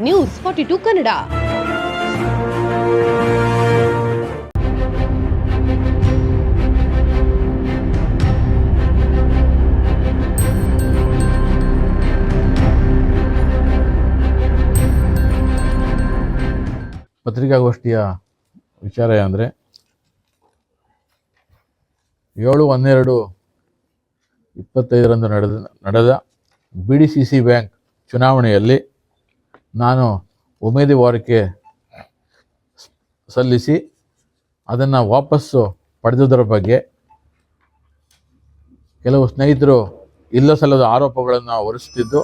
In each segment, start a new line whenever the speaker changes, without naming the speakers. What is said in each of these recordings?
News 42 Kannada.
ಪತ್ರಿಕಾಗೋಷ್ಠಿಯ ವಿಚಾರ ಅಂದರೆ 7/12/25 ನಡೆದ BDCC ಬ್ಯಾಂಕ್ ಚುನಾವಣೆಯಲ್ಲಿ ನಾನು ಉಮೇದುವಾರಿಕೆ ಸಲ್ಲಿಸಿ ಅದನ್ನು ವಾಪಸ್ಸು ಪಡೆದುದರ ಬಗ್ಗೆ ಕೆಲವು ಸ್ನೇಹಿತರು ಇಲ್ಲಸಲ್ಲದ ಆರೋಪಗಳನ್ನು ಹೊರಿಸುತ್ತಿದ್ದು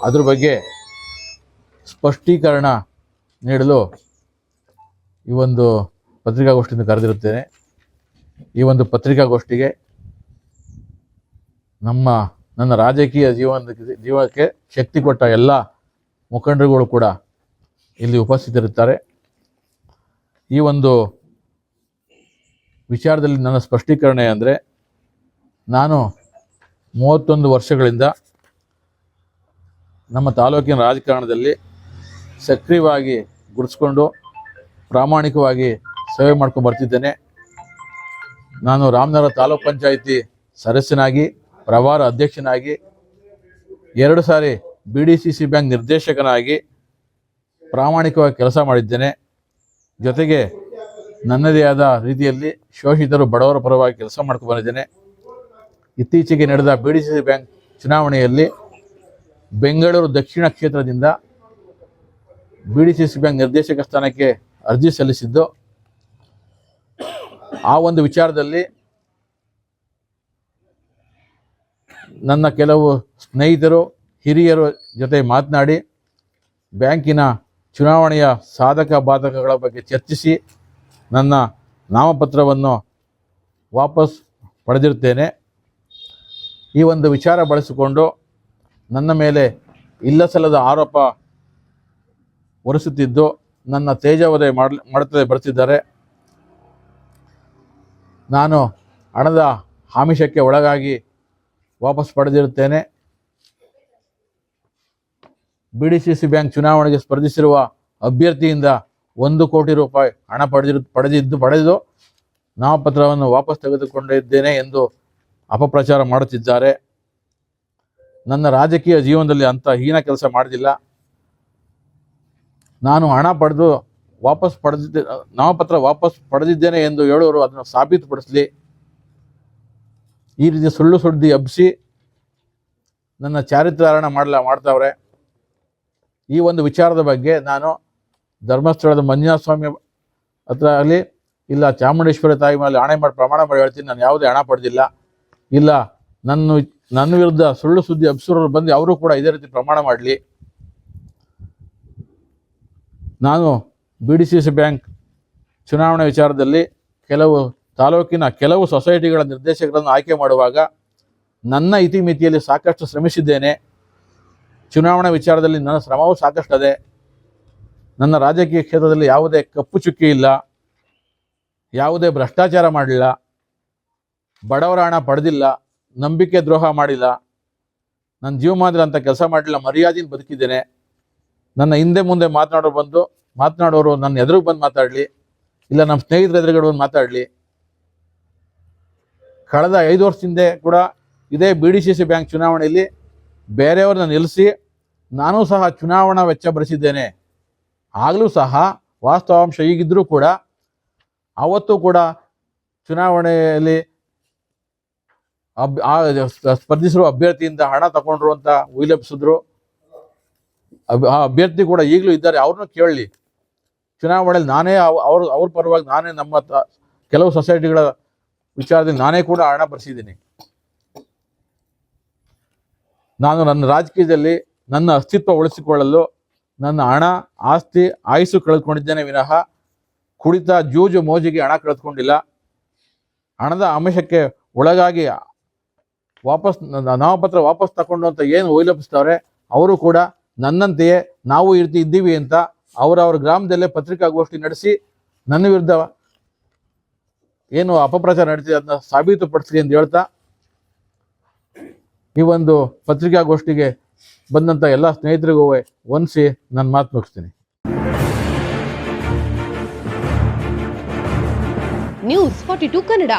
ಅದ್ರ ಬಗ್ಗೆ ಸ್ಪಷ್ಟೀಕರಣ ನೀಡಲು ಈ ಒಂದು ಪತ್ರಿಕಾಗೋಷ್ಠಿಯನ್ನು ಕರೆದಿರುತ್ತೇನೆ. ಈ ಒಂದು ಪತ್ರಿಕಾಗೋಷ್ಠಿಗೆ ನನ್ನ ರಾಜಕೀಯ ಜೀವಕ್ಕೆ ಶಕ್ತಿ ಕೊಟ್ಟ ಎಲ್ಲ ಮುಖಂಡರುಗಳು ಕೂಡ ಇಲ್ಲಿ ಉಪಸ್ಥಿತರಿರ್ತಾರೆ. ಈ ಒಂದು ವಿಚಾರದಲ್ಲಿ ನನ್ನ ಸ್ಪಷ್ಟೀಕರಣ ಅಂದರೆ, ನಾನು 31 ವರ್ಷಗಳಿಂದ ನಮ್ಮ ತಾಲೂಕಿನ ರಾಜಕಾರಣದಲ್ಲಿ ಸಕ್ರಿಯವಾಗಿ ಗುರುತಿಸ್ಕೊಂಡು ಪ್ರಾಮಾಣಿಕವಾಗಿ ಸೇವೆ ಮಾಡ್ಕೊಂಡು ಬರ್ತಿದ್ದೇನೆ. ನಾನು ರಾಮನಗರ ತಾಲೂಕ್ ಪಂಚಾಯಿತಿ ಸದಸ್ಯನಾಗಿ, ಪ್ರಭಾರ ಅಧ್ಯಕ್ಷನಾಗಿ, 2 ಸಾರಿ BDCC ಬ್ಯಾಂಕ್ ನಿರ್ದೇಶಕನಾಗಿ ಪ್ರಾಮಾಣಿಕವಾಗಿ ಕೆಲಸ ಮಾಡಿದ್ದೇನೆ. ಜೊತೆಗೆ ನನ್ನದೇ ಆದ ರೀತಿಯಲ್ಲಿ ಶೋಷಿತರು ಬಡವರ ಪರವಾಗಿ ಕೆಲಸ ಮಾಡ್ಕೊಂಡು ಬಂದಿದ್ದೇನೆ. ಇತ್ತೀಚೆಗೆ ನಡೆದ BDCC ಬ್ಯಾಂಕ್ ಚುನಾವಣೆಯಲ್ಲಿ ಬೆಂಗಳೂರು ದಕ್ಷಿಣ ಕ್ಷೇತ್ರದಿಂದ BDCC ಬ್ಯಾಂಕ್ ನಿರ್ದೇಶಕ ಸ್ಥಾನಕ್ಕೆ ಅರ್ಜಿ ಸಲ್ಲಿಸಿದ್ದು, ಆ ಒಂದು ವಿಚಾರದಲ್ಲಿ ನನ್ನ ಕೆಲವು ಸ್ನೇಹಿತರು ಹಿರಿಯರ ಜೊತೆ ಮಾತನಾಡಿ ಬ್ಯಾಂಕಿನ ಚುನಾವಣೆಯ ಸಾಧಕ ಬಾಧಕಗಳ ಬಗ್ಗೆ ಚರ್ಚಿಸಿ ನನ್ನ ನಾಮಪತ್ರವನ್ನು ವಾಪಸ್ ಪಡೆದಿರುತ್ತೇನೆ. ಈ ಒಂದು ವಿಚಾರ ಬಳಸಿಕೊಂಡು ನನ್ನ ಮೇಲೆ ಇಲ್ಲಸಲ್ಲದ ಆರೋಪ ಹೊರಿಸುತ್ತಿದ್ದು ನನ್ನ ತೇಜೋವಧೆ ಮಾಡುತ್ತದೆ ಬರ್ತಿದ್ದಾರೆ. ನಾನು ಹಣದ ಆಮಿಷಕ್ಕೆ ಒಳಗಾಗಿ ವಾಪಸ್ ಪಡೆದಿರುತ್ತೇನೆ. BDCC ಬ್ಯಾಂಕ್ ಚುನಾವಣೆಗೆ ಸ್ಪರ್ಧಿಸಿರುವ ಅಭ್ಯರ್ಥಿಯಿಂದ 1 ಕೋಟಿ ರೂಪಾಯಿ ಹಣ ಪಡೆದು ನಾಮಪತ್ರವನ್ನು ವಾಪಸ್ ತೆಗೆದುಕೊಂಡಿದ್ದೇನೆ ಎಂದು ಅಪಪ್ರಚಾರ ಮಾಡುತ್ತಿದ್ದಾರೆ. ನನ್ನ ರಾಜಕೀಯ ಜೀವನದಲ್ಲಿ ಅಂಥ ಹೀನ ಕೆಲಸ ಮಾಡಿಲ್ಲ. ನಾನು ಹಣ ಪಡೆದು ನಾಮಪತ್ರ ವಾಪಸ್ ಪಡೆದಿದ್ದೇನೆ ಎಂದು ಹೇಳೋರು ಅದನ್ನು ಸಾಬೀತುಪಡಿಸಲಿ. ಈ ರೀತಿ ಸುಳ್ಳು ಸುದ್ದಿ ಹಬ್ಬಿಸಿ ನನ್ನ ಚಾರಿತ್ರ್ಯಹರಣ ಮಾಡ್ತಾವ್ರೆ. ಈ ಒಂದು ವಿಚಾರದ ಬಗ್ಗೆ ನಾನು ಧರ್ಮಸ್ಥಳದ ಮಂಜುನಾಥ ಸ್ವಾಮಿ ಹತ್ರ ಆಗಲಿ, ಇಲ್ಲ ಚಾಮುಂಡೇಶ್ವರಿ ತಾಯಿ ಮೇಲೆ ಹಣೆ ಮಾಡಿ ಪ್ರಮಾಣ ಮಾಡಿ ಹೇಳ್ತೀನಿ, ನಾನು ಯಾವುದೇ ಹಣ ಪಡೆದಿಲ್ಲ. ಇಲ್ಲ ನನ್ನ ವಿರುದ್ಧ ಸುಳ್ಳು ಸುದ್ದಿ ಹಬ್ಬಿಸೋರು ಬಂದು ಅವರು ಕೂಡ ಇದೇ ರೀತಿ ಪ್ರಮಾಣ ಮಾಡಲಿ. ನಾನು BDCC ಬ್ಯಾಂಕ್ ಚುನಾವಣೆ ವಿಚಾರದಲ್ಲಿ ತಾಲೂಕಿನ ಕೆಲವು ಸೊಸೈಟಿಗಳ ನಿರ್ದೇಶಕರನ್ನು ಆಯ್ಕೆ ಮಾಡುವಾಗ ನನ್ನ ಇತಿಮಿತಿಯಲ್ಲಿ ಸಾಕಷ್ಟು ಶ್ರಮಿಸಿದ್ದೇನೆ. ಚುನಾವಣಾ ವಿಚಾರದಲ್ಲಿ ನನ್ನ ಶ್ರಮವೂ ಸಾಕಷ್ಟಿದೆ. ನನ್ನ ರಾಜಕೀಯ ಕ್ಷೇತ್ರದಲ್ಲಿ ಯಾವುದೇ ಕಪ್ಪು ಚುಕ್ಕಿ ಇಲ್ಲ, ಯಾವುದೇ ಭ್ರಷ್ಟಾಚಾರ ಮಾಡಲಿಲ್ಲ, ಬಡವರ ಹಣ ಪಡೆದಿಲ್ಲ, ನಂಬಿಕೆ ದ್ರೋಹ ಮಾಡಿಲ್ಲ, ನನ್ನ ಜೀವಮಾನದಲ್ಲಿ ಅಂಥ ಕೆಲಸ ಮಾಡಲಿಲ್ಲ, ಮರ್ಯಾದೆಯಿಂದ ಬದುಕಿದ್ದೇನೆ. ನನ್ನ ಹಿಂದೆ ಮುಂದೆ ಮಾತನಾಡೋರು ನನ್ನ ಎದುರಿಗೆ ಬಂದು ಮಾತಾಡಲಿ, ಇಲ್ಲ ನಮ್ಮ ಸ್ನೇಹಿತರ ಎದುರುಗಡೆ ಬಂದು ಮಾತಾಡಲಿ. ಕಳೆದ 5 ವರ್ಷದಿಂದ ಕೂಡ ಇದೇ BDCC ಬ್ಯಾಂಕ್ ಚುನಾವಣೆಯಲ್ಲಿ ಬೇರೆಯವ್ರನ್ನ ನಿಲ್ಲಿಸಿ ನಾನೂ ಸಹ ಚುನಾವಣಾ ವೆಚ್ಚ ಭರಿಸಿದ್ದೇನೆ. ಆಗಲೂ ಸಹ ವಾಸ್ತವಾಂಶ ಈಗಿದ್ದರೂ ಕೂಡ ಅವತ್ತು ಕೂಡ ಚುನಾವಣೆಯಲ್ಲಿ ಸ್ಪರ್ಧಿಸಿರುವ ಅಭ್ಯರ್ಥಿಯಿಂದ ಹಣ ತಗೊಂಡ್ರು ಅಂತ ವಿಲಪಿಸಿದ್ರು. ಆ ಅಭ್ಯರ್ಥಿ ಕೂಡ ಈಗಲೂ ಇದ್ದಾರೆ, ಅವ್ರನ್ನೂ ಕೇಳಲಿ. ಚುನಾವಣೆಯಲ್ಲಿ ನಾನೇ ಅವ್ರ ಪರವಾಗಿ ನಾನೇ ನಮ್ಮ ಕೆಲವು ಸೊಸೈಟಿಗಳ ವಿಚಾರದಲ್ಲಿ ನಾನೇ ಕೂಡ ಹಣ ಭರಿಸಿದ್ದೀನಿ. ನಾನು ನನ್ನ ರಾಜಕೀಯದಲ್ಲಿ ನನ್ನ ಅಸ್ತಿತ್ವ ಉಳಿಸಿಕೊಳ್ಳಲು ನನ್ನ ಹಣ, ಆಸ್ತಿ, ಆಯುಸ್ಸು ಕಳೆದುಕೊಂಡಿದ್ದೇನೆ ವಿನಃ ಕುಡಿತ, ಜೂಜು, ಮೋಜಿಗೆ ಹಣ ಕಳೆದುಕೊಂಡಿಲ್ಲ. ಹಣದ ಆಮಿಷಕ್ಕೆ ಒಳಗಾಗಿ ನಾಮಪತ್ರ ವಾಪಸ್ ತಗೊಂಡು ಅಂತ ಏನು ವೈಲಪಿಸ್ತಾವ್ರೆ ಅವರು ಕೂಡ ನನ್ನಂತೆಯೇ ನಾವು ಇದ್ದೀವಿ ಅಂತ ಅವರವ್ರ ಗ್ರಾಮದಲ್ಲೇ ಪತ್ರಿಕಾಗೋಷ್ಠಿ ನಡೆಸಿ ನನ್ನ ವಿರುದ್ಧ ಏನು ಅಪಪ್ರಚಾರ ನಡೀತಿದೆ ಅದನ್ನ ಸಾಬೀತುಪಡಿಸಲಿ ಅಂತ ಹೇಳ್ತಾ ಈ ಒಂದು ಪತ್ರಿಕಾಗೋಷ್ಠಿಗೆ ಬಂದಂಥ ಎಲ್ಲ ಸ್ನೇಹಿತರಿಗೂ ವಂದಿಸಿ ನನ್ನ ಮಾತು ಮುಗಿಸ್ತೀನಿ.
ನ್ಯೂಸ್ 42 ಕನ್ನಡ.